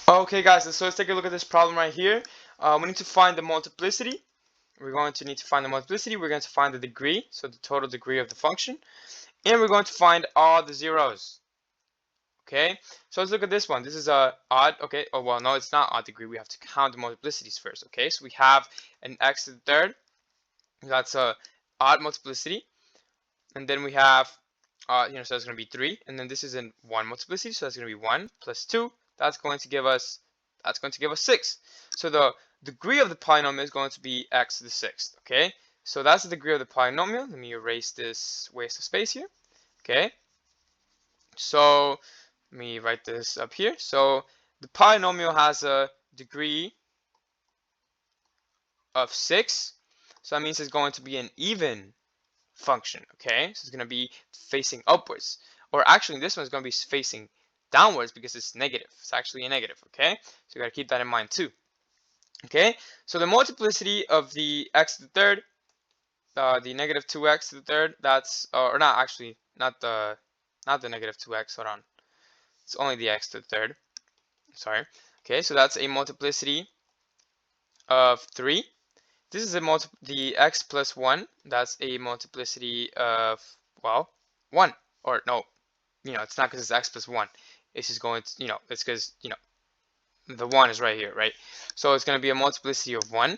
Okay guys, so let's take a look at this problem right here. We need to find the multiplicity. We're going to need to find the multiplicity. We're going to find the degree, so the total degree of the function. And we're going to find all the zeros. Okay, so let's look at this one. This is a odd, okay, oh well, no, it's not odd degree. We have to count the multiplicities first, okay? So we have an x to the third. That's a odd multiplicity. And then we have, so that's going to be 3. And then this is in 1 multiplicity, so that's going to be 1 plus 2. That's going to give us 6. So the degree of the polynomial is going to be x to the 6th, okay? So that's the degree of the polynomial. Let me erase this waste of space here, okay? So let me write this up here. So the polynomial has a degree of 6. So that means it's going to be an even function, okay? So it's going to be facing upwards. Or actually, this one's going to be facing downwards because it's negative. It's actually a negative, okay? So you got to keep that in mind too. Okay, so the multiplicity of the x to the third, the negative 2x to the third, that's, or not actually, not the negative 2x, hold on. It's only the x to the third, sorry. Okay, so that's a multiplicity of 3. This is the x plus 1, that's a multiplicity of, well, 1. Or no, it's not because it's x plus 1. It's just going to, it's because, the 1 is right here, right? So it's going to be a multiplicity of 1.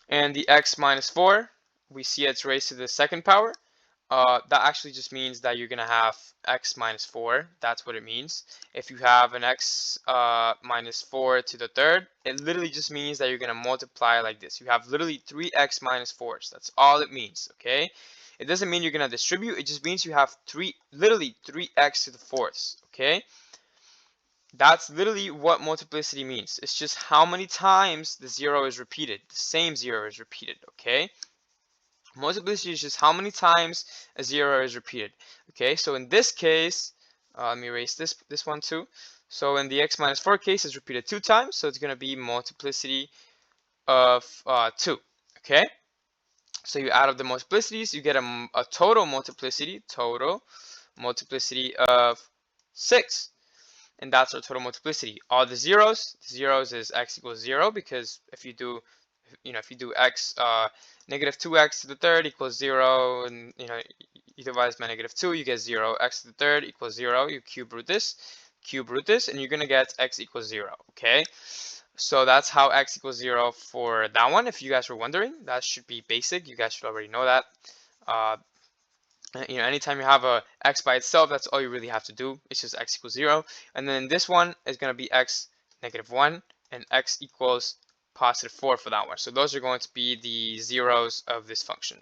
And the x minus 4, we see it's raised to the second power. That actually just means that you're going to have x minus 4. That's what it means. If you have an x minus 4 to the third, it literally just means that you're going to multiply like this. You have literally 3x minus 4s. That's all it means, okay? It doesn't mean you're going to distribute. It just means you have literally 3x to the fourths, okay? That's literally what multiplicity means. It's just how many times the 0 is repeated. The same 0 is repeated, okay? Multiplicity is just how many times a 0 is repeated. Okay, so in this case, let me erase this one too. So in the x minus 4 case, it's repeated 2 times, so it's going to be multiplicity of 2. Okay, so you add up the multiplicities, you get a total multiplicity of 6. And that's our total multiplicity. All the zeros is x equals 0, because if you do x, negative 2x to the third equals 0, and you divide by negative 2, you get 0. X to the third equals 0. You cube root this, and you're gonna get x equals 0. Okay, so that's how x equals 0 for that one. If you guys were wondering, that should be basic. You guys should already know that. Anytime you have a x by itself, that's all you really have to do. It's just x equals 0. And then this one is going to be x negative 1 and x equals positive 4 for that one. So those are going to be the zeros of this function.